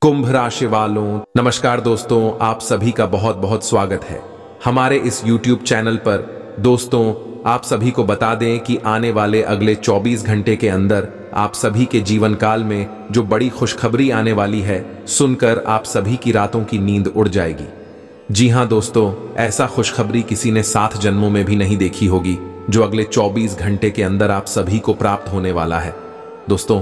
कुंभ राशि वालों, नमस्कार दोस्तों, आप सभी का बहुत बहुत स्वागत है हमारे इस YouTube चैनल पर। दोस्तों, आप सभी को बता दें कि आने वाले अगले 24 घंटे के अंदर आप सभी के जीवन काल में जो बड़ी खुशखबरी आने वाली है, सुनकर आप सभी की रातों की नींद उड़ जाएगी। जी हाँ दोस्तों, ऐसा खुशखबरी किसी ने 7 जन्मों में भी नहीं देखी होगी जो अगले 24 घंटे के अंदर आप सभी को प्राप्त होने वाला है। दोस्तों,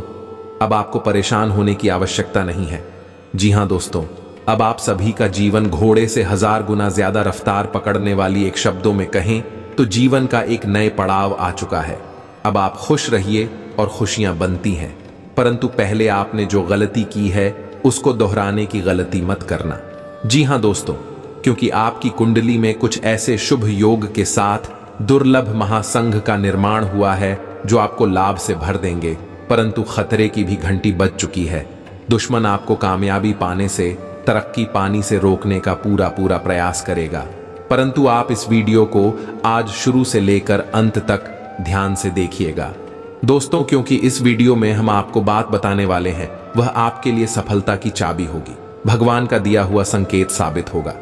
अब आपको परेशान होने की आवश्यकता नहीं है। जी हाँ दोस्तों, अब आप सभी का जीवन घोड़े से 1000 गुना ज्यादा रफ्तार पकड़ने वाली, एक शब्दों में कहें तो जीवन का एक नए पड़ाव आ चुका है। अब आप खुश रहिए और खुशियां बनती हैं, परंतु पहले आपने जो गलती की है उसको दोहराने की गलती मत करना। जी हाँ दोस्तों, क्योंकि आपकी कुंडली में कुछ ऐसे शुभ योग के साथ दुर्लभ महासंघ का निर्माण हुआ है जो आपको लाभ से भर देंगे, परंतु खतरे की भी घंटी बज चुकी है। दुश्मन आपको कामयाबी पाने से, तरक्की पानी से रोकने का पूरा प्रयास करेगा, परंतु आप इस वीडियो को आज शुरू से लेकर अंत तक ध्यान से देखिएगा दोस्तों, क्योंकि इस वीडियो में हम आपको बात बताने वाले हैं, वह आपके लिए सफलता की चाबी होगी, भगवान का दिया हुआ संकेत साबित होगा।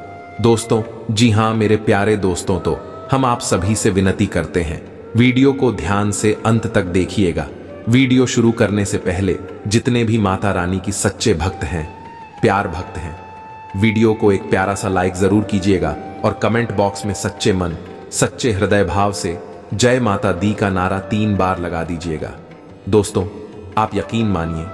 दोस्तों, जी हाँ मेरे प्यारे दोस्तों, तो हम आप सभी से विनती करते हैं, वीडियो को ध्यान से अंत तक देखिएगा। वीडियो शुरू करने से पहले जितने भी माता रानी की सच्चे भक्त हैं, प्यार भक्त हैं, वीडियो को एक प्यारा सा लाइक जरूर कीजिएगा और कमेंट बॉक्स में सच्चे मन, सच्चे हृदय भाव से जय माता दी का नारा 3 बार लगा दीजिएगा। दोस्तों, आप यकीन मानिए,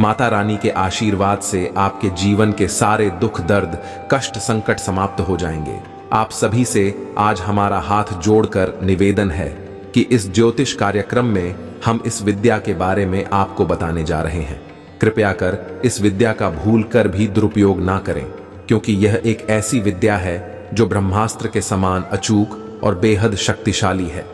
माता रानी के आशीर्वाद से आपके जीवन के सारे दुख, दर्द, कष्ट, संकट समाप्त हो जाएंगे। आप सभी से आज हमारा हाथ जोड़कर निवेदन है कि इस ज्योतिष कार्यक्रम में हम इस विद्या के बारे में आपको बताने जा रहे हैं। कृपया कर इस विद्या का भूल कर भी दुरुपयोग ना करें, क्योंकि यह एक ऐसी विद्या है जो ब्रह्मास्त्र के समान अचूक और बेहद शक्तिशाली है।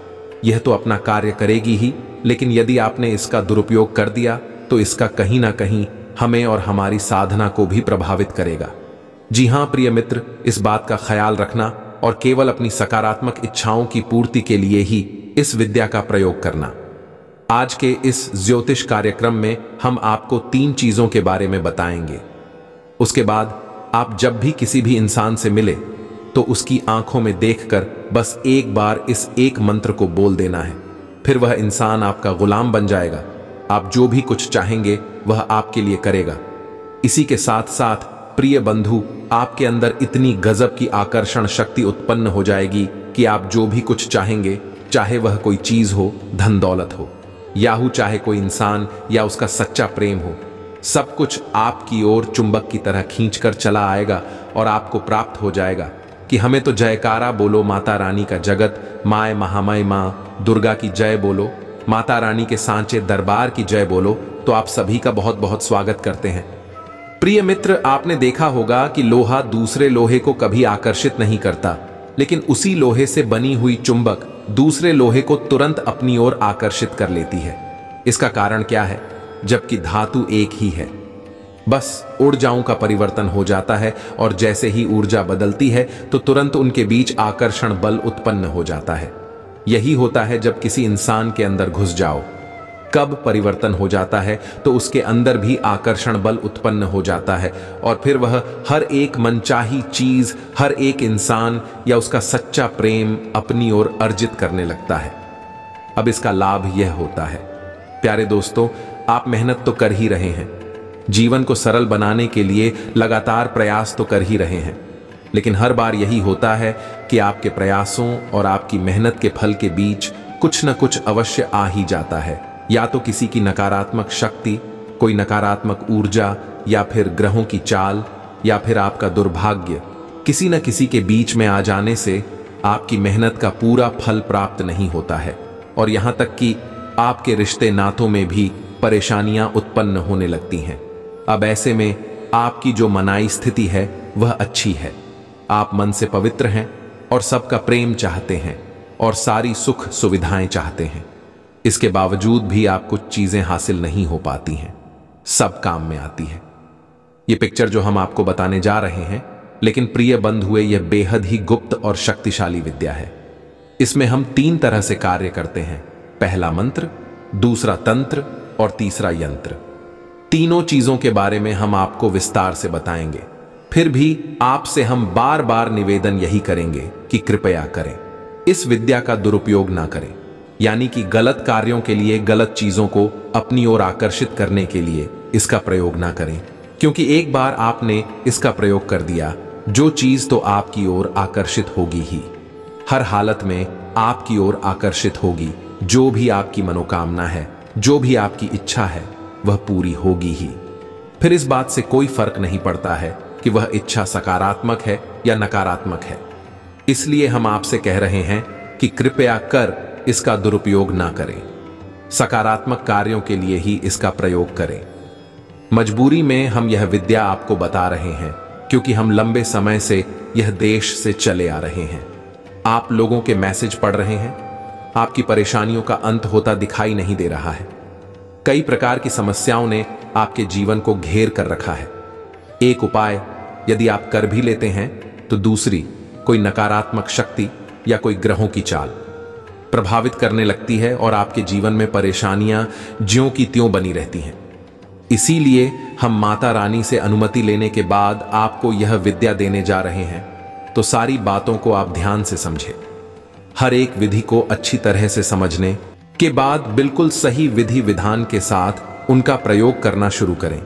यह तो अपना कार्य करेगी ही, लेकिन यदि आपने इसका दुरुपयोग कर दिया तो इसका कहीं ना कहीं हमें और हमारी साधना को भी प्रभावित करेगा। जी हाँ प्रिय मित्र, इस बात का ख्याल रखना और केवल अपनी सकारात्मक इच्छाओं की पूर्ति के लिए ही इस विद्या का प्रयोग करना। आज के इस ज्योतिष कार्यक्रम में हम आपको 3 चीजों के बारे में बताएंगे। उसके बाद आप जब भी किसी भी इंसान से मिले तो उसकी आंखों में देखकर बस एक बार इस एक मंत्र को बोल देना है, फिर वह इंसान आपका गुलाम बन जाएगा। आप जो भी कुछ चाहेंगे वह आपके लिए करेगा। इसी के साथ साथ प्रिय बंधु, आपके अंदर इतनी गजब की आकर्षण शक्ति उत्पन्न हो जाएगी कि आप जो भी कुछ चाहेंगे, चाहे वह कोई चीज हो, धन दौलत हो, याहू चाहे कोई इंसान या उसका सच्चा प्रेम हो, सब कुछ आपकी ओर चुंबक की तरह खींचकर चला आएगा और आपको प्राप्त हो जाएगा। कि हमें तो जयकारा बोलो माता रानी का जगत, माए महामाई माँ दुर्गा की जय बोलो, माता रानी के सांचे दरबार की जय बोलो, तो आप सभी का बहुत बहुत स्वागत करते हैं। प्रिय मित्र, आपने देखा होगा कि लोहा दूसरे लोहे को कभी आकर्षित नहीं करता, लेकिन उसी लोहे से बनी हुई चुंबक दूसरे लोहे को तुरंत अपनी ओर आकर्षित कर लेती है। इसका कारण क्या है? जबकि धातु एक ही है, बस ऊर्जाओं का परिवर्तन हो जाता है और जैसे ही ऊर्जा बदलती है तो तुरंत उनके बीच आकर्षण बल उत्पन्न हो जाता है। यही होता है जब किसी इंसान के अंदर घुस जाओ। कब परिवर्तन हो जाता है तो उसके अंदर भी आकर्षण बल उत्पन्न हो जाता है और फिर वह हर एक मनचाही चीज, हर एक इंसान या उसका सच्चा प्रेम अपनी ओर अर्जित करने लगता है। अब इसका लाभ यह होता है, प्यारे दोस्तों, आप मेहनत तो कर ही रहे हैं, जीवन को सरल बनाने के लिए लगातार प्रयास तो कर ही रहे हैं, लेकिन हर बार यही होता है कि आपके प्रयासों और आपकी मेहनत के फल के बीच कुछ न कुछ अवश्य आ ही जाता है। या तो किसी की नकारात्मक शक्ति, कोई नकारात्मक ऊर्जा, या फिर ग्रहों की चाल, या फिर आपका दुर्भाग्य, किसी न किसी के बीच में आ जाने से आपकी मेहनत का पूरा फल प्राप्त नहीं होता है और यहां तक कि आपके रिश्ते नातों में भी परेशानियां उत्पन्न होने लगती हैं। अब ऐसे में आपकी जो मनाई स्थिति है वह अच्छी है, आप मन से पवित्र हैं और सबका प्रेम चाहते हैं और सारी सुख सुविधाएं चाहते हैं। इसके बावजूद भी आप कुछ चीजें हासिल नहीं हो पाती हैं, सब काम में आती है। ये पिक्चर जो हम आपको बताने जा रहे हैं, लेकिन प्रिय बंधुए, यह बेहद ही गुप्त और शक्तिशाली विद्या है। इसमें हम 3 तरह से कार्य करते हैं, पहला मंत्र, दूसरा तंत्र और तीसरा यंत्र। तीनों चीजों के बारे में हम आपको विस्तार से बताएंगे। फिर भी आपसे हम बार बार निवेदन यही करेंगे कि कृपया करें, इस विद्या का दुरुपयोग ना करें, यानी कि गलत कार्यों के लिए, गलत चीजों को अपनी ओर आकर्षित करने के लिए इसका प्रयोग ना करें। क्योंकि एक बार आपने इसका प्रयोग कर दिया, जो चीज तो आपकी ओर आकर्षित होगी ही, हर हालत में आपकी ओर आकर्षित होगी। जो भी आपकी मनोकामना है, जो भी आपकी इच्छा है, वह पूरी होगी ही। फिर इस बात से कोई फर्क नहीं पड़ता है कि वह इच्छा सकारात्मक है या नकारात्मक है। इसलिए हम आपसे कह रहे हैं कि कृपया कर इसका दुरुपयोग ना करें, सकारात्मक कार्यों के लिए ही इसका प्रयोग करें। मजबूरी में हम यह विद्या आपको बता रहे हैं, क्योंकि हम लंबे समय से यह देश से चले आ रहे हैं। आप लोगों के मैसेज पढ़ रहे हैं, आपकी परेशानियों का अंत होता दिखाई नहीं दे रहा है। कई प्रकार की समस्याओं ने आपके जीवन को घेर कर रखा है। एक उपाय यदि आप कर भी लेते हैं तो दूसरी कोई नकारात्मक शक्ति या कोई ग्रहों की चाल प्रभावित करने लगती है और आपके जीवन में परेशानियां ज्यों की त्यों बनी रहती हैं। इसीलिए हम माता रानी से अनुमति लेने के बाद आपको यह विद्या देने जा रहे हैं, तो सारी बातों को आप ध्यान से समझें। हर एक विधि को अच्छी तरह से समझने के बाद बिल्कुल सही विधि विधान के साथ उनका प्रयोग करना शुरू करें।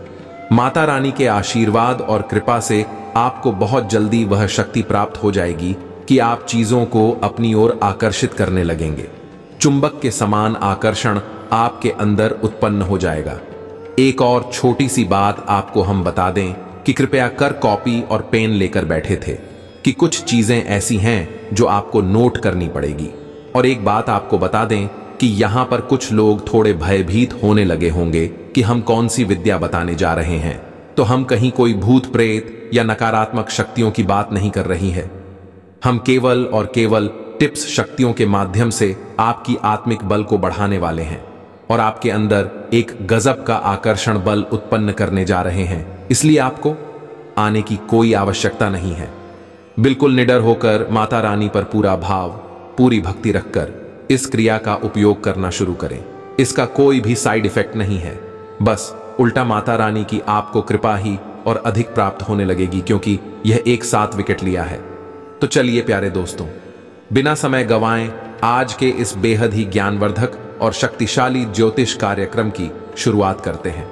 माता रानी के आशीर्वाद और कृपा से आपको बहुत जल्दी वह शक्ति प्राप्त हो जाएगी कि आप चीजों को अपनी ओर आकर्षित करने लगेंगे। चुंबक के समान आकर्षण आपके अंदर उत्पन्न हो जाएगा। एक और छोटी सी बात आपको हम बता दें कि कृपया कर कॉपी और पेन लेकर बैठे थे कि कुछ चीजें ऐसी हैं जो आपको नोट करनी पड़ेगी। और एक बात आपको बता दें कि यहां पर कुछ लोग थोड़े भयभीत होने लगे होंगे कि हम कौन सी विद्या बताने जा रहे हैं। तो हम कहीं कोई भूत प्रेत या नकारात्मक शक्तियों की बात नहीं कर रही है। हम केवल और केवल टिप्स शक्तियों के माध्यम से आपकी आत्मिक बल को बढ़ाने वाले हैं और आपके अंदर एक गजब का आकर्षण बल उत्पन्न करने जा रहे हैं। इसलिए आपको आने की कोई आवश्यकता नहीं है। बिल्कुल निडर होकर माता रानी पर पूरा भाव, पूरी भक्ति रखकर इस क्रिया का उपयोग करना शुरू करें। इसका कोई भी साइड इफेक्ट नहीं है, बस उल्टा माता रानी की आपको कृपा ही और अधिक प्राप्त होने लगेगी, क्योंकि यह एक साथ विकेट लिया है। तो चलिए प्यारे दोस्तों, बिना समय गंवाएं आज के इस बेहद ही ज्ञानवर्धक और शक्तिशाली ज्योतिष कार्यक्रम की शुरुआत करते हैं।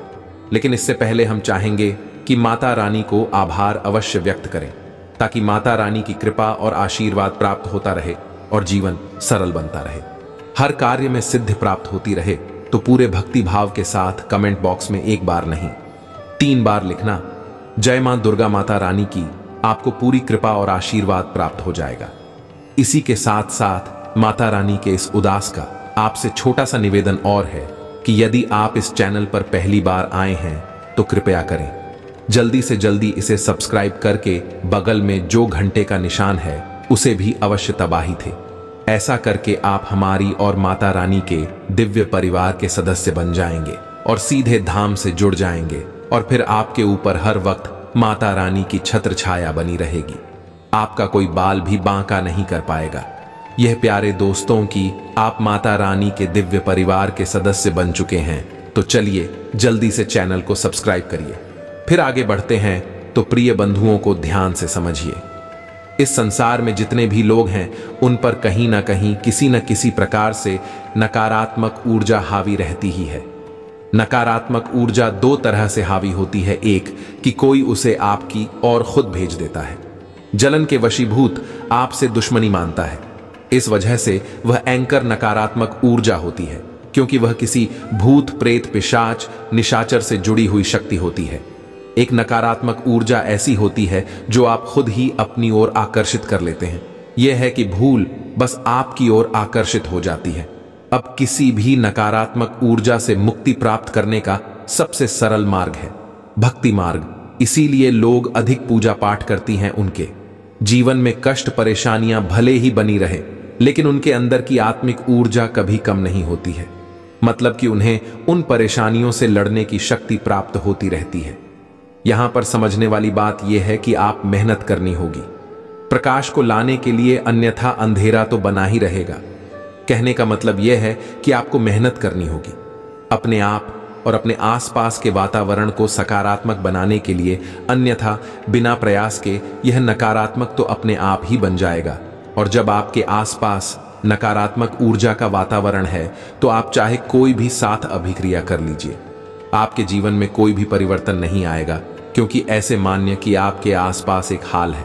लेकिन इससे पहले हम चाहेंगे कि माता रानी को आभार अवश्य व्यक्त करें, ताकि माता रानी की कृपा और आशीर्वाद प्राप्त होता रहे और जीवन सरल बनता रहे, हर कार्य में सिद्धि प्राप्त होती रहे। तो पूरे भक्ति भाव के साथ कमेंट बॉक्स में एक बार नहीं 3 बार लिखना, जय मां दुर्गा माता रानी की। आपको पूरी कृपा और आशीर्वाद प्राप्त हो जाएगा। इसी के साथ साथ माता रानी के इस उदास का आपसे छोटा सा निवेदन और है कि यदि आप इस चैनल पर पहली बार आए हैं तो कृपया करें जल्दी से जल्दी इसे सब्सक्राइब करके बगल में जो घंटे का निशान है उसे भी अवश्य दबाही थे। ऐसा करके आप हमारी और माता रानी के दिव्य परिवार के सदस्य बन जाएंगे और सीधे धाम से जुड़ जाएंगे, और फिर आपके ऊपर हर वक्त माता रानी की छत्र छाया बनी रहेगी। आपका कोई बाल भी बांका नहीं कर पाएगा। यह प्यारे दोस्तों की आप माता रानी के दिव्य परिवार के सदस्य बन चुके हैं, तो चलिए जल्दी से चैनल को सब्सक्राइब करिए। फिर आगे बढ़ते हैं तो प्रिय बंधुओं को ध्यान से समझिए। इस संसार में जितने भी लोग हैं उन पर कहीं ना कहीं किसी न किसी प्रकार से नकारात्मक ऊर्जा हावी रहती ही है। नकारात्मक ऊर्जा 2 तरह से हावी होती है। एक कि कोई उसे आपकी और खुद भेज देता है। जलन के वशीभूत आपसे दुश्मनी मानता है। इस वजह से वह एंकर नकारात्मक ऊर्जा होती है, क्योंकि वह किसी भूत प्रेत पिशाच निशाचर से जुड़ी हुई शक्ति होती है। एक नकारात्मक ऊर्जा ऐसी होती है जो आप खुद ही अपनी ओर आकर्षित कर लेते हैं। यह है कि भूल बस आपकी ओर आकर्षित हो जाती है। अब किसी भी नकारात्मक ऊर्जा से मुक्ति प्राप्त करने का सबसे सरल मार्ग है भक्ति मार्ग। इसीलिए लोग अधिक पूजा पाठ करती हैं। उनके जीवन में कष्ट परेशानियां भले ही बनी रहे, लेकिन उनके अंदर की आत्मिक ऊर्जा कभी कम नहीं होती है। मतलब कि उन्हें उन परेशानियों से लड़ने की शक्ति प्राप्त होती रहती है। यहां पर समझने वाली बात यह है कि आप मेहनत करनी होगी प्रकाश को लाने के लिए, अन्यथा अंधेरा तो बना ही रहेगा। कहने का मतलब यह है कि आपको मेहनत करनी होगी। अपने आप और अपने आसपास के वातावरण को सकारात्मक बनाने के लिए, अन्यथा बिना प्रयास के यह नकारात्मक तो अपने आप ही बन जाएगा। और जब आपके आसपास नकारात्मक ऊर्जा का वातावरण है तो आप चाहे कोई भी साथ अभिक्रिया कर लीजिए, आपके जीवन में कोई भी परिवर्तन नहीं आएगा, क्योंकि ऐसे मान्य कि आपके आसपास एक हाल है,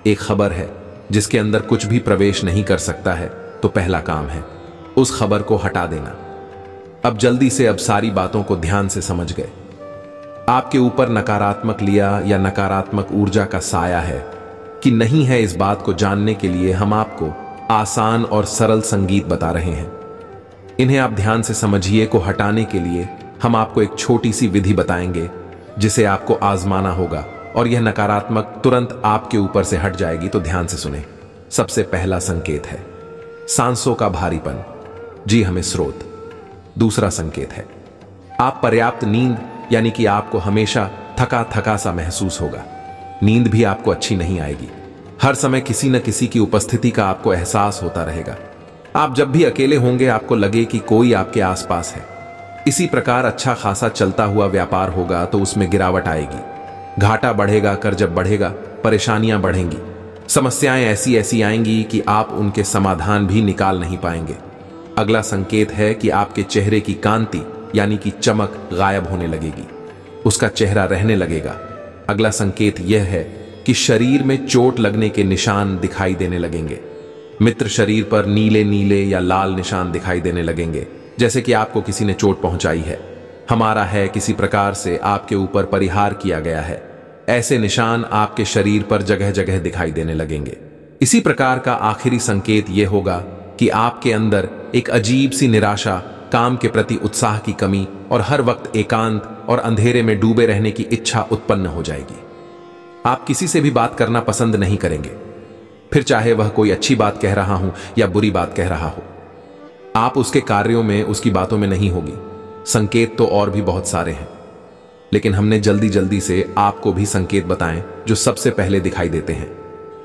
एक खबर है जिसके अंदर कुछ भी प्रवेश नहीं कर सकता है। तो पहला काम है उस खबर को हटा देना। अब जल्दी से अब सारी बातों को ध्यान से समझ गए। आपके ऊपर नकारात्मक लिया या नकारात्मक ऊर्जा का साया है कि नहीं है, इस बात को जानने के लिए हम आपको आसान और सरल संगीत बता रहे हैं। इन्हें आप ध्यान से समझिए। को हटाने के लिए हम आपको एक छोटी सी विधि बताएंगे जिसे आपको आजमाना होगा और यह नकारात्मक तुरंत आपके ऊपर से हट जाएगी। तो ध्यान से सुने। सबसे पहला संकेत है सांसों का भारीपन, जी हमें स्रोत। दूसरा संकेत है आप पर्याप्त नींद, यानी कि आपको हमेशा थका थका सा महसूस होगा। नींद भी आपको अच्छी नहीं आएगी। हर समय किसी न किसी की उपस्थिति का आपको एहसास होता रहेगा। आप जब भी अकेले होंगे आपको लगे कि कोई आपके आसपास है। इसी प्रकार अच्छा खासा चलता हुआ व्यापार होगा तो उसमें गिरावट आएगी। घाटा बढ़ेगा, कर्ज बढ़ेगा, परेशानियां बढ़ेंगी, समस्याएं ऐसी ऐसी आएंगी कि आप उनके समाधान भी निकाल नहीं पाएंगे। अगला संकेत है कि आपके चेहरे की कांति, यानी कि चमक गायब होने लगेगी, उसका चेहरा रहने लगेगा। अगला संकेत यह है कि शरीर में चोट लगने के निशान दिखाई देने लगेंगे। मित्र शरीर पर नीले नीले या लाल निशान दिखाई देने लगेंगे, जैसे कि आपको किसी ने चोट पहुंचाई है, हमारा है, किसी प्रकार से आपके ऊपर परिहार किया गया है। ऐसे निशान आपके शरीर पर जगह जगह दिखाई देने लगेंगे। इसी प्रकार का आखिरी संकेत यह होगा कि आपके अंदर एक अजीब सी निराशा, काम के प्रति उत्साह की कमी और हर वक्त एकांत और अंधेरे में डूबे रहने की इच्छा उत्पन्न हो जाएगी। आप किसी से भी बात करना पसंद नहीं करेंगे, फिर चाहे वह कोई अच्छी बात कह रहा हो या बुरी बात कह रहा हो। आप उसके कार्यों में, उसकी बातों में नहीं होगी। संकेत तो और भी बहुत सारे हैं, लेकिन हमने जल्दी जल्दी से आपको भी संकेत बताएं जो सबसे पहले दिखाई देते हैं।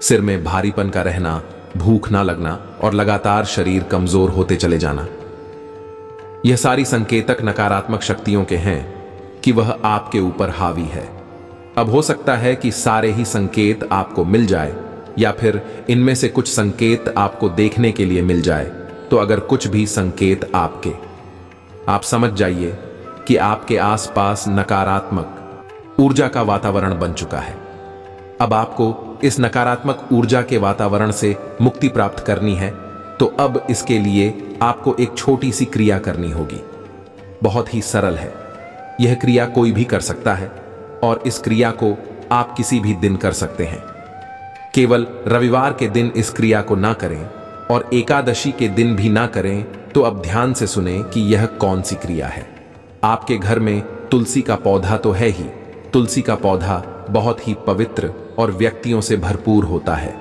सिर में भारीपन का रहना, भूख ना लगना और लगातार शरीर कमजोर होते चले जाना। यह सारी संकेतक नकारात्मक शक्तियों के हैं कि वह आपके ऊपर हावी है। अब हो सकता है कि सारे ही संकेत आपको मिल जाए या फिर इनमें से कुछ संकेत आपको देखने के लिए मिल जाए। तो अगर कुछ भी संकेत आप समझ जाइए कि आपके आसपास नकारात्मक ऊर्जा का वातावरण बन चुका है। अब आपको इस नकारात्मक ऊर्जा के वातावरण से मुक्ति प्राप्त करनी है। तो अब इसके लिए आपको एक छोटी सी क्रिया करनी होगी। बहुत ही सरल है। यह क्रिया कोई भी कर सकता है और इस क्रिया को आप किसी भी दिन कर सकते हैं। केवल रविवार के दिन इस क्रिया को ना करें और एकादशी के दिन भी ना करें। तो अब ध्यान से सुने कि यह कौन सी क्रिया है। आपके घर में तुलसी का पौधा तो है ही। तुलसी का पौधा बहुत ही पवित्र और व्यक्तियों से भरपूर होता है।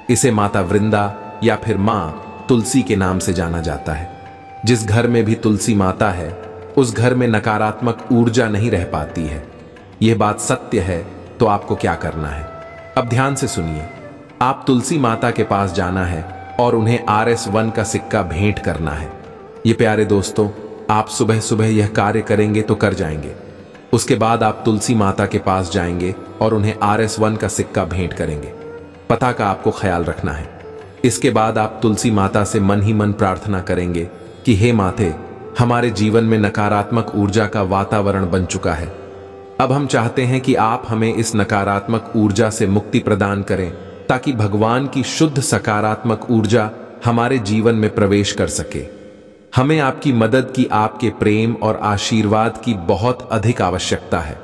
इसे माता वृंदा या फिर मां तुलसी के नाम से जाना जाता है। जिस घर में भी तुलसी माता है उस घर में नकारात्मक ऊर्जा नहीं रह पाती है। यह बात सत्य है। तो आपको क्या करना है, अब ध्यान से सुनिए। आप तुलसी माता के पास जाना है और उन्हें RS1 का सिक्का भेंट करना है। ये प्यारे दोस्तों, आप सुबह सुबह यह कार्य करेंगे तो कर जाएंगे। उसके बाद आप तुलसी माता के पास जाएंगे और उन्हें RS1 का सिक्का भेंट करेंगे। पता का आपको ख्याल रखना है। इसके बाद आप तुलसी माता से मन ही मन प्रार्थना करेंगे कि हे माते, हमारे जीवन में नकारात्मक ऊर्जा का वातावरण बन चुका है। अब हम चाहते हैं कि आप हमें इस नकारात्मक ऊर्जा से मुक्ति प्रदान करें ताकि भगवान की शुद्ध सकारात्मक ऊर्जा हमारे जीवन में प्रवेश कर सके। हमें आपकी मदद की, आपके प्रेम और आशीर्वाद की बहुत अधिक आवश्यकता है।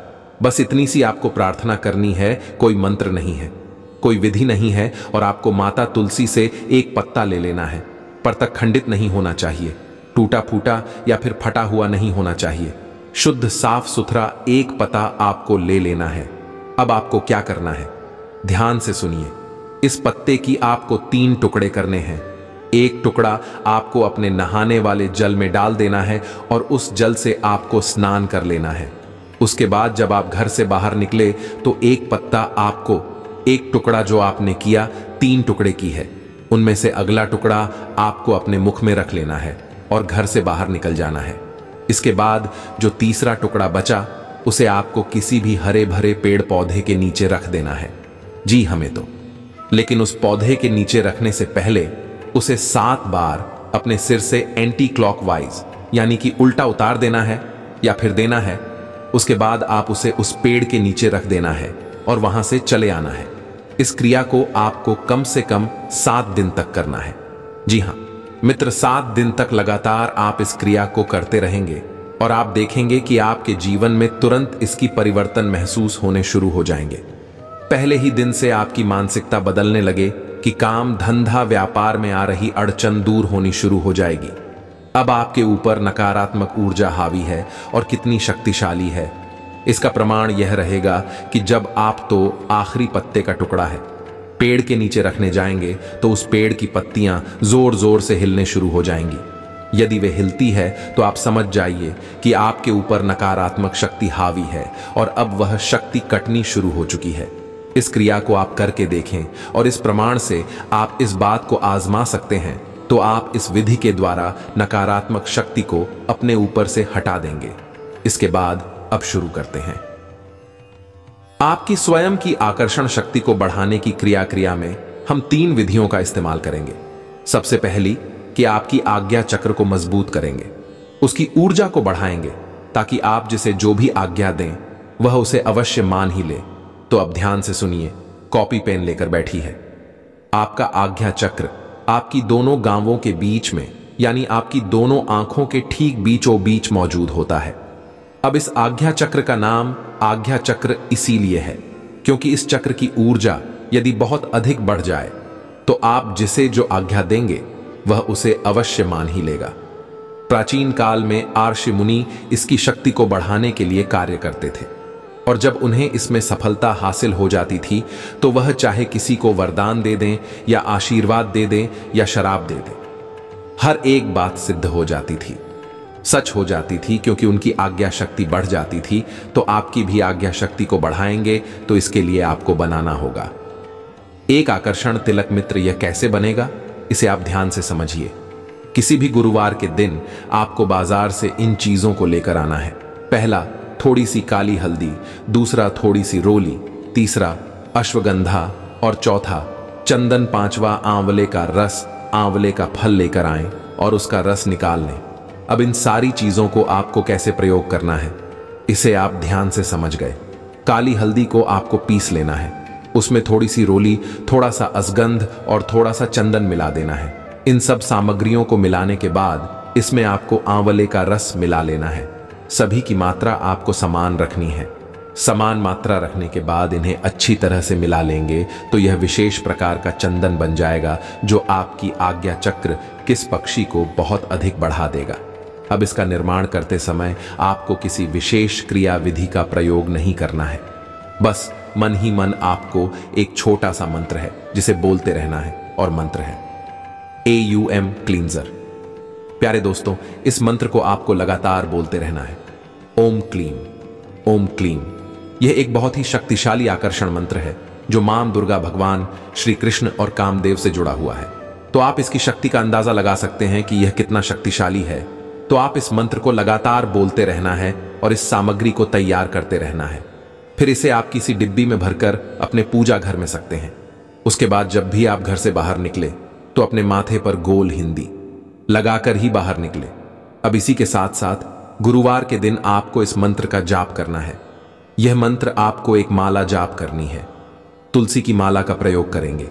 बस इतनी सी आपको प्रार्थना करनी है। कोई मंत्र नहीं है, कोई विधि नहीं है और आपको माता तुलसी से एक पत्ता ले लेना है। पर तक खंडित नहीं होना चाहिए, टूटा फूटा या फिर फटा हुआ नहीं होना चाहिए। शुद्ध साफ सुथरा एक पत्ता आपको ले लेना है। अब आपको क्या करना है, ध्यान से सुनिए। इस पत्ते की आपको 3 टुकड़े करने हैं। एक टुकड़ा आपको अपने नहाने वाले जल में डाल देना है और उस जल से आपको स्नान कर लेना है। उसके बाद जब आप घर से बाहर निकले तो एक पत्ता आपको, एक टुकड़ा जो आपने किया 3 टुकड़े की है, उनमें से अगला टुकड़ा आपको अपने मुख में रख लेना है और घर से बाहर निकल जाना है। इसके बाद जो तीसरा टुकड़ा बचा उसे आपको किसी भी हरे भरे पेड़ पौधे के नीचे रख देना है। जी हमें तो, लेकिन उस पौधे के नीचे रखने से पहले उसे 7 बार अपने सिर से एंटी क्लॉकवाइज यानी कि उल्टा उतार देना है या फिर देना है। उसके बाद आप उसे उस पेड़ के नीचे रख देना है और वहां से चले आना है। इस क्रिया को आपको कम से कम 7 दिन तक करना है। जी हां मित्र, 7 दिन तक लगातार आप इस क्रिया को करते रहेंगे और आप देखेंगे कि आपके जीवन में तुरंत इसकी परिवर्तन महसूस होने शुरू हो जाएंगे। पहले ही दिन से आपकी मानसिकता बदलने लगे कि काम धंधा व्यापार में आ रही अड़चन दूर होनी शुरू हो जाएगी। अब आपके ऊपर नकारात्मक ऊर्जा हावी है और कितनी शक्तिशाली है इसका प्रमाण यह रहेगा कि जब आप तो आखिरी पत्ते का टुकड़ा है पेड़ के नीचे रखने जाएंगे तो उस पेड़ की पत्तियां जोर जोर से हिलने शुरू हो जाएंगी। यदि वे हिलती है तो आप समझ जाइए कि आपके ऊपर नकारात्मक शक्ति हावी है और अब वह शक्ति कटनी शुरू हो चुकी है। इस क्रिया को आप करके देखें और इस प्रमाण से आप इस बात को आजमा सकते हैं तो आप इस विधि के द्वारा नकारात्मक शक्ति को अपने ऊपर से हटा देंगे। इसके बाद अब शुरू करते हैं। आपकी स्वयं की आकर्षण शक्ति को बढ़ाने की क्रिया में हम 3 विधियों का इस्तेमाल करेंगे। सबसे पहली कि आपकी आज्ञा चक्र को मजबूत करेंगे, उसकी ऊर्जा को बढ़ाएंगे ताकि आप जिसे जो भी आज्ञा दें वह उसे अवश्य मान ही ले। तो अब ध्यान से सुनिए, कॉपी पेन लेकर बैठी है। आपका आज्ञा चक्र आपकी दोनों गांवों के बीच में यानी आपकी दोनों आंखों के ठीक बीचों बीच मौजूद होता है। अब इस आज्ञा चक्र का नाम आज्ञा चक्र इसीलिए है क्योंकि इस चक्र की ऊर्जा यदि बहुत अधिक बढ़ जाए तो आप जिसे जो आज्ञा देंगे वह उसे अवश्य मान ही लेगा। प्राचीन काल में आर्षि मुनि इसकी शक्ति को बढ़ाने के लिए कार्य करते थे और जब उन्हें इसमें सफलता हासिल हो जाती थी तो वह चाहे किसी को वरदान दे दें या आशीर्वाद दे दें या शराब दे दें, हर एक बात सिद्ध हो जाती थी, सच हो जाती थी क्योंकि उनकी आज्ञा शक्ति बढ़ जाती थी। तो आपकी भी आज्ञा शक्ति को बढ़ाएंगे तो इसके लिए आपको बनाना होगा एक आकर्षण तिलक। मित्र, यह कैसे बनेगा इसे आप ध्यान से समझिए। किसी भी गुरुवार के दिन आपको बाजार से इन चीजों को लेकर आना है। पहला, थोड़ी सी काली हल्दी, दूसरा थोड़ी सी रोली, तीसरा अश्वगंधा और चौथा चंदन, पांचवा आंवले का रस, आंवले का फल लेकर आएं और उसका रस निकाल लें। अब इन सारी चीजों को आपको कैसे प्रयोग करना है इसे आप ध्यान से समझ गए। काली हल्दी को आपको पीस लेना है, उसमें थोड़ी सी रोली, थोड़ा सा असगंध और थोड़ा सा चंदन मिला देना है। इन सब सामग्रियों को मिलाने के बाद इसमें आपको आंवले का रस मिला लेना है। सभी की मात्रा आपको समान रखनी है। समान मात्रा रखने के बाद इन्हें अच्छी तरह से मिला लेंगे तो यह विशेष प्रकार का चंदन बन जाएगा जो आपकी आज्ञा चक्र किस पक्षी को बहुत अधिक बढ़ा देगा। अब इसका निर्माण करते समय आपको किसी विशेष क्रिया विधि का प्रयोग नहीं करना है, बस मन ही मन आपको एक छोटा सा मंत्र है जिसे बोलते रहना है और मंत्र है AUM क्लींजर। प्यारे दोस्तों, इस मंत्र को आपको लगातार बोलते रहना है, ओम क्लीम, ओम क्लीम। यह एक बहुत ही शक्तिशाली आकर्षण मंत्र है जो मां दुर्गा, भगवान श्री कृष्ण और कामदेव से जुड़ा हुआ है। तो आप इसकी शक्ति का अंदाजा लगा सकते हैं कि यह कितना शक्तिशाली है। तो आप इस मंत्र को लगातार बोलते रहना है और इस सामग्री को तैयार करते रहना है। फिर इसे आप किसी डिब्बी में भरकर अपने पूजा घर में सकते हैं। उसके बाद जब भी आप घर से बाहर निकले तो अपने माथे पर गोल हिंदी लगाकर ही बाहर निकले। अब इसी के साथ साथ गुरुवार के दिन आपको इस मंत्र का जाप करना है। यह मंत्र आपको एक माला जाप करनी है। तुलसी की माला का प्रयोग करेंगे।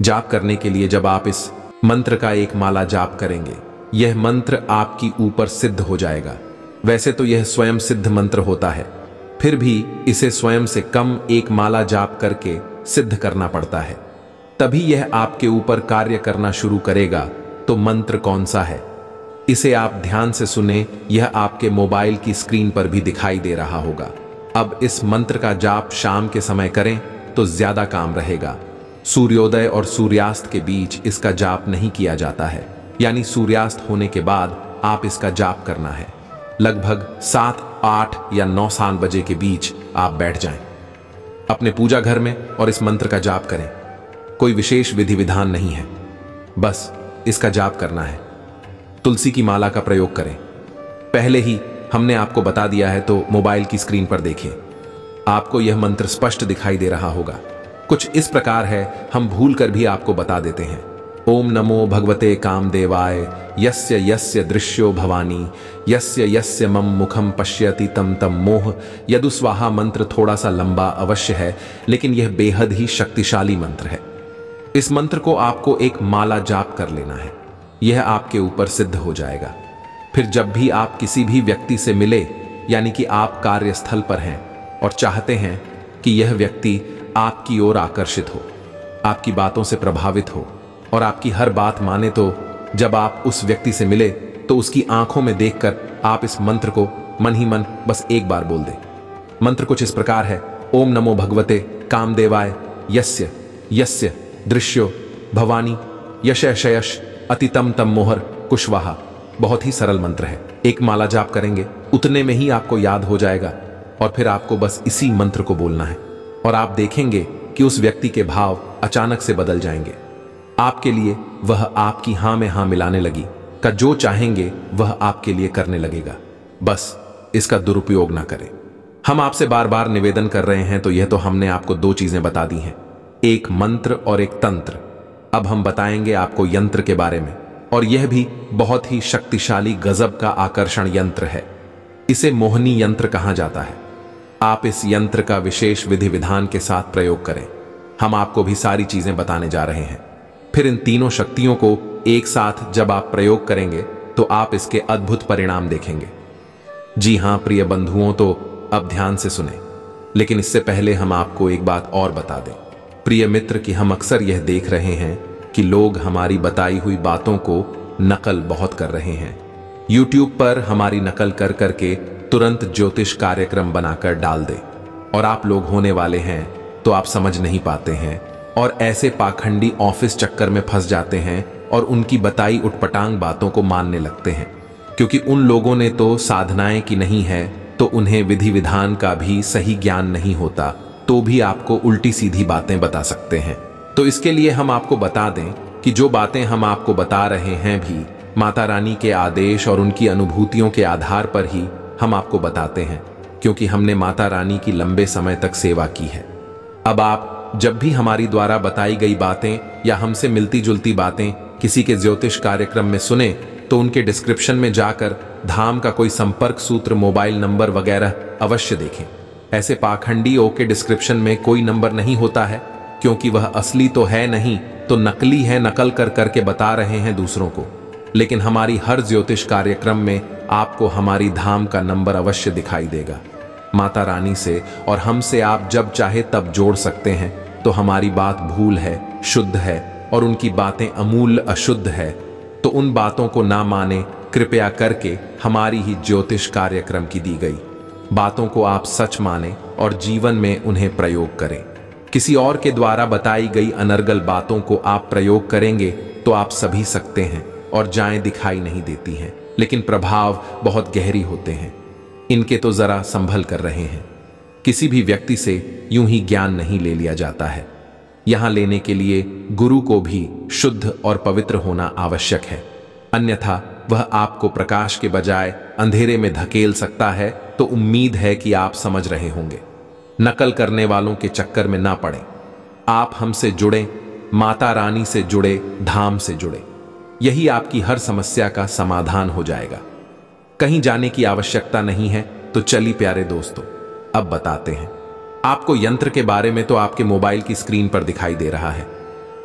जाप करने के लिए जब आप इस मंत्र का एक माला जाप करेंगे, यह मंत्र आपकी ऊपर सिद्ध हो जाएगा। वैसे तो यह स्वयं सिद्ध मंत्र होता है, फिर भी इसे स्वयं से कम एक माला जाप करके सिद्ध करना पड़ता है, तभी यह आपके ऊपर कार्य करना शुरू करेगा। तो मंत्र कौन सा है इसे आप ध्यान से सुने, यह आपके मोबाइल की स्क्रीन पर भी दिखाई दे रहा होगा। अब इस मंत्र का जाप शाम के समय करें तो ज्यादा काम रहेगा। सूर्योदय और सूर्यास्त के बीच इसका जाप नहीं किया जाता है, यानी सूर्यास्त होने के बाद आप इसका जाप करना है। लगभग 7, 8 या 9 साल बजे के बीच आप बैठ जाएं अपने पूजा घर में और इस मंत्र का जाप करें। कोई विशेष विधि विधान नहीं है, बस इसका जाप करना है। तुलसी की माला का प्रयोग करें। पहले ही हमने आपको बता दिया है, तो मोबाइल की स्क्रीन पर देखिए। आपको यह मंत्र स्पष्ट दिखाई दे रहा होगा। कुछ इस प्रकार है, हम भूल कर भी आपको बता देते हैं। ओम नमो भगवते कामदेवाय यस्य यस्य दृश्यो भवानी यस्य यस्य मम मुखम पश्यति तम तम मोह। यदुस्वाहा मंत्र थोड़ा सा लंबा अवश्य है, लेकिन यह बेहद ही शक्तिशाली मंत्र है। इस मंत्र को आपको एक माला जाप कर लेना है। यह आपके ऊपर सिद्ध हो जाएगा। फिर जब भी आप किसी भी व्यक्ति से मिले, यानी कि आप कार्यस्थल पर हैं और चाहते हैं कि यह व्यक्ति आपकी ओर आकर्षित हो, आपकी बातों से प्रभावित हो और आपकी हर बात माने, तो जब आप उस व्यक्ति से मिले तो उसकी आंखों में देखकर आप इस मंत्र को मन ही मन बस एक बार बोल दें। मंत्र कुछ इस प्रकार है। ओम नमो भगवते कामदेवाय यस्य यस्य दृश्यो भवानी यशयश अतितम तम मोहर कुशवाहा। बहुत ही सरल मंत्र है। एक माला जाप करेंगे, उतने में ही आपको याद हो जाएगा और फिर आपको बस इसी मंत्र को बोलना है और आप देखेंगे कि उस व्यक्ति के भाव अचानक से बदल जाएंगे। आपके लिए वह आपकी हां में हां मिलाने लगी का जो चाहेंगे वह आपके लिए करने लगेगा। बस इसका दुरुपयोग ना करें। हम आपसे बार बार निवेदन कर रहे हैं, तो यह तो हमने आपको दो चीजें बता दी हैं, एक मंत्र और एक तंत्र। अब हम बताएंगे आपको यंत्र के बारे में, और यह भी बहुत ही शक्तिशाली गजब का आकर्षण यंत्र है। इसे मोहनी यंत्र कहा जाता है। आप इस यंत्र का विशेष विधि विधान के साथ प्रयोग करें। हम आपको भी सारी चीजें बताने जा रहे हैं। फिर इन तीनों शक्तियों को एक साथ जब आप प्रयोग करेंगे तो आप इसके अद्भुत परिणाम देखेंगे। जी हां प्रिय बंधुओं, तो अब ध्यान से सुने। लेकिन इससे पहले हम आपको एक बात और बता दें प्रिय मित्र, कि हम अक्सर यह देख रहे हैं कि लोग हमारी बताई हुई बातों को नकल बहुत कर रहे हैं। YouTube पर हमारी नकल कर करके तुरंत ज्योतिष कार्यक्रम बनाकर डाल दे, और आप लोग होने वाले हैं तो आप समझ नहीं पाते हैं और ऐसे पाखंडी ऑफिस चक्कर में फंस जाते हैं और उनकी बताई उटपटांग बातों को मानने लगते हैं। क्योंकि उन लोगों ने तो साधनाएं की नहीं है, तो उन्हें विधि विधान का भी सही ज्ञान नहीं होता, तो भी आपको उल्टी सीधी बातें बता सकते हैं। तो इसके लिए हम आपको बता दें कि जो बातें हम आपको बता रहे हैं भी माता रानी के आदेश और उनकी अनुभूतियों के आधार पर ही हम आपको बताते हैं, क्योंकि हमने माता रानी की लंबे समय तक सेवा की है। अब आप जब भी हमारी द्वारा बताई गई बातें या हमसे मिलती जुलती बातें किसी के ज्योतिष कार्यक्रम में सुने, तो उनके डिस्क्रिप्शन में जाकर धाम का कोई संपर्क सूत्र, मोबाइल नंबर वगैरह अवश्य देखें। ऐसे पाखंडियों के डिस्क्रिप्शन में कोई नंबर नहीं होता है, क्योंकि वह असली तो है नहीं, तो नकली है, नकल कर करके बता रहे हैं दूसरों को। लेकिन हमारी हर ज्योतिष कार्यक्रम में आपको हमारी धाम का नंबर अवश्य दिखाई देगा। माता रानी से और हमसे आप जब चाहे तब जोड़ सकते हैं। तो हमारी बात भूल है, शुद्ध है, और उनकी बातें अमूल्य अशुद्ध है, तो उन बातों को ना माने। कृपया करके हमारी ही ज्योतिष कार्यक्रम की दी गई बातों को आप सच माने और जीवन में उन्हें प्रयोग करें। किसी और के द्वारा बताई गई अनर्गल बातों को आप प्रयोग करेंगे तो आप सभी सकते हैं और जाएं दिखाई नहीं देती हैं, लेकिन प्रभाव बहुत गहरी होते हैं। इनके तो जरा संभल कर रहे हैं। किसी भी व्यक्ति से यूं ही ज्ञान नहीं ले लिया जाता है। यहां लेने के लिए गुरु को भी शुद्ध और पवित्र होना आवश्यक है, अन्यथा वह आपको प्रकाश के बजाय अंधेरे में धकेल सकता है। तो उम्मीद है कि आप समझ रहे होंगे। नकल करने वालों के चक्कर में ना पड़े। आप हमसे जुड़े, माता रानी से जुड़े, धाम से जुड़े। यही आपकी हर समस्या का समाधान हो जाएगा। कहीं जाने की आवश्यकता नहीं है। तो चलिए प्यारे दोस्तों, अब बताते हैं आपको यंत्र के बारे में। तो आपके मोबाइल की स्क्रीन पर दिखाई दे रहा है।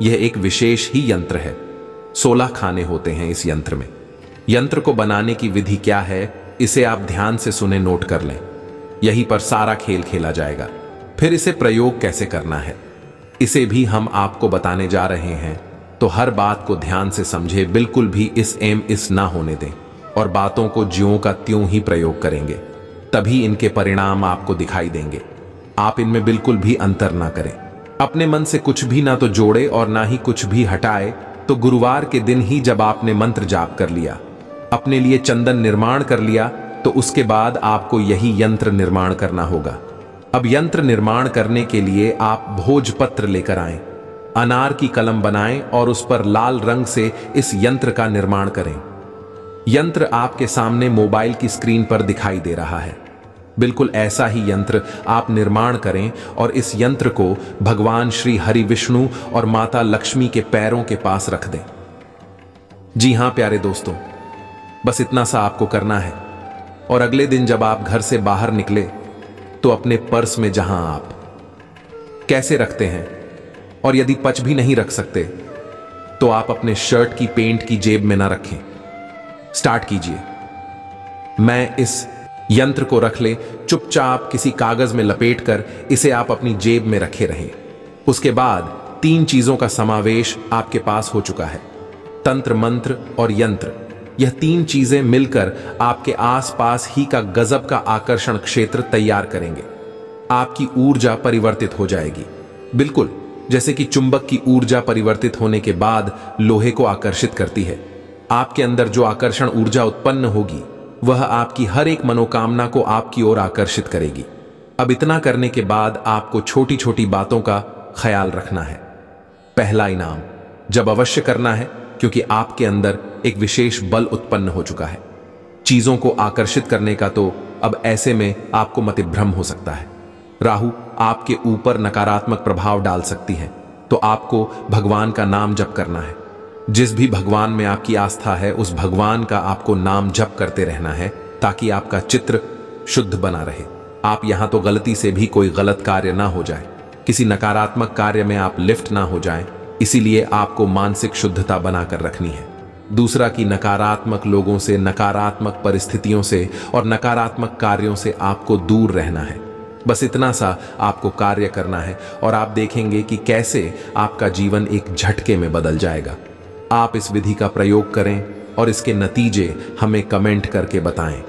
यह एक विशेष ही यंत्र है। 16 खाने होते हैं इस यंत्र में। यंत्र को बनाने की विधि क्या है, इसे आप ध्यान से सुने, नोट कर लें। यहीं पर सारा खेल खेला जाएगा। फिर इसे प्रयोग कैसे करना है, इसे भी हम आपको बताने जा रहे हैं। तो हर बात को ध्यान से समझे, बिल्कुल भी इस ना होने दें और बातों को ज्यों का त्यों ही प्रयोग करेंगे। तभी इनके परिणाम आपको दिखाई देंगे। आप इनमें बिल्कुल भी अंतर ना करें। अपने मन से कुछ भी ना तो जोड़े और ना ही कुछ भी हटाए। तो गुरुवार के दिन ही जब आपने मंत्र जाप कर लिया, अपने लिए चंदन निर्माण कर लिया, तो उसके बाद आपको यही यंत्र निर्माण करना होगा। अब यंत्र निर्माण करने के लिए आप भोजपत्र लेकर आएं, अनार की कलम बनाएं और उस पर लाल रंग से इस यंत्र का निर्माण करें। यंत्र आपके सामने मोबाइल की स्क्रीन पर दिखाई दे रहा है। बिल्कुल ऐसा ही यंत्र आप निर्माण करें और इस यंत्र को भगवान श्री हरि विष्णु और माता लक्ष्मी के पैरों के पास रख दें। जी हां प्यारे दोस्तों, बस इतना सा आपको करना है। और अगले दिन जब आप घर से बाहर निकले तो अपने पर्स में जहां आप कैसे रखते हैं, और यदि पच भी नहीं रख सकते तो आप अपने शर्ट की पेंट की जेब में ना रखें। स्टार्ट कीजिए। मैं इस यंत्र को रख ले, चुपचाप किसी कागज में लपेटकर इसे आप अपनी जेब में रखे रहें। उसके बाद 3 चीजों का समावेश आपके पास हो चुका है, तंत्र, मंत्र और यंत्र। यह 3 चीजें मिलकर आपके आसपास ही का गजब का आकर्षण क्षेत्र तैयार करेंगे। आपकी ऊर्जा परिवर्तित हो जाएगी, बिल्कुल जैसे कि चुंबक की ऊर्जा परिवर्तित होने के बाद लोहे को आकर्षित करती है। आपके अंदर जो आकर्षण ऊर्जा उत्पन्न होगी वह आपकी हर एक मनोकामना को आपकी ओर आकर्षित करेगी। अब इतना करने के बाद आपको छोटी छोटी बातों का ख्याल रखना है। पहला इनाम जब अवश्य करना है, क्योंकि आपके अंदर एक विशेष बल उत्पन्न हो चुका है चीजों को आकर्षित करने का, तो अब ऐसे में आपको मतिभ्रम हो सकता है। राहु आपके ऊपर नकारात्मक प्रभाव डाल सकती है, तो आपको भगवान का नाम जप करना है। जिस भी भगवान में आपकी आस्था है उस भगवान का आपको नाम जप करते रहना है, ताकि आपका चित्र शुद्ध बना रहे। आप यहां तो गलती से भी कोई गलत कार्य ना हो जाए, किसी नकारात्मक कार्य में आप लिफ्ट ना हो जाएं, इसीलिए आपको मानसिक शुद्धता बनाकर रखनी है। दूसरा कि नकारात्मक लोगों से, नकारात्मक परिस्थितियों से और नकारात्मक कार्यों से आपको दूर रहना है। बस इतना सा आपको कार्य करना है और आप देखेंगे कि कैसे आपका जीवन एक झटके में बदल जाएगा। आप इस विधि का प्रयोग करें और इसके नतीजे हमें कमेंट करके बताएं।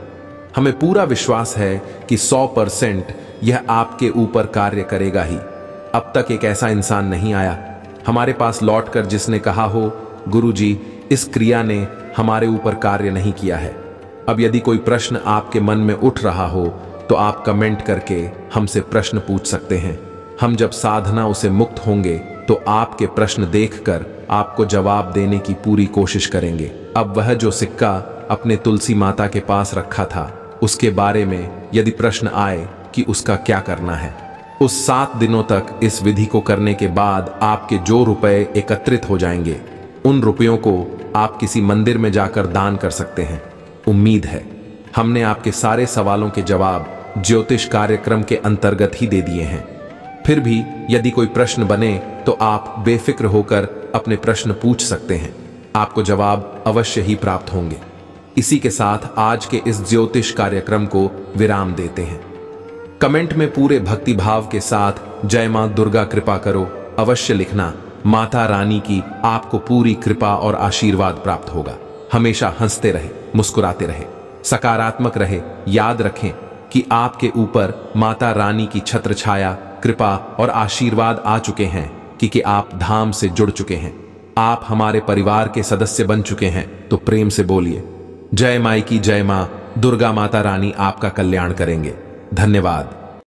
हमें पूरा विश्वास है कि 100% यह आपके ऊपर कार्य करेगा ही। अब तक एक ऐसा इंसान नहीं आया हमारे पास लौटकर जिसने कहा हो, गुरुजी इस क्रिया ने हमारे ऊपर कार्य नहीं किया है। अब यदि कोई प्रश्न आपके मन में उठ रहा हो तो आप कमेंट करके हमसे प्रश्न पूछ सकते हैं। हम जब साधना उसे मुक्त होंगे तो आपके प्रश्न देखकर आपको जवाब देने की पूरी कोशिश करेंगे। अब वह जो सिक्का अपने तुलसी माता के पास रखा था, उसके बारे में यदि प्रश्न आए कि उसका क्या करना है, उस 7 दिनों तक इस विधि को करने के बाद आपके जो रुपए एकत्रित हो जाएंगे, उन रुपयों को आप किसी मंदिर में जाकर दान कर सकते हैं। उम्मीद है हमने आपके सारे सवालों के जवाब ज्योतिष कार्यक्रम के अंतर्गत ही दे दिए हैं। फिर भी यदि कोई प्रश्न बने तो आप बेफिक्र होकर अपने प्रश्न पूछ सकते हैं, आपको जवाब अवश्य ही प्राप्त होंगे। इसी के साथ आज के इस ज्योतिष कार्यक्रम को विराम देते हैं। कमेंट में पूरे भक्ति भाव के साथ जय मां दुर्गा कृपा करो अवश्य लिखना। माता रानी की आपको पूरी कृपा और आशीर्वाद प्राप्त होगा। हमेशा हंसते रहे, मुस्कुराते रहे, सकारात्मक रहे। याद रखें कि आपके ऊपर माता रानी की छत्र छाया, कृपा और आशीर्वाद आ चुके हैं, क्योंकि आप धाम से जुड़ चुके हैं। आप हमारे परिवार के सदस्य बन चुके हैं। तो प्रेम से बोलिए जय माई की जय मां दुर्गा माता रानी आपका कल्याण करेंगे। धन्यवाद।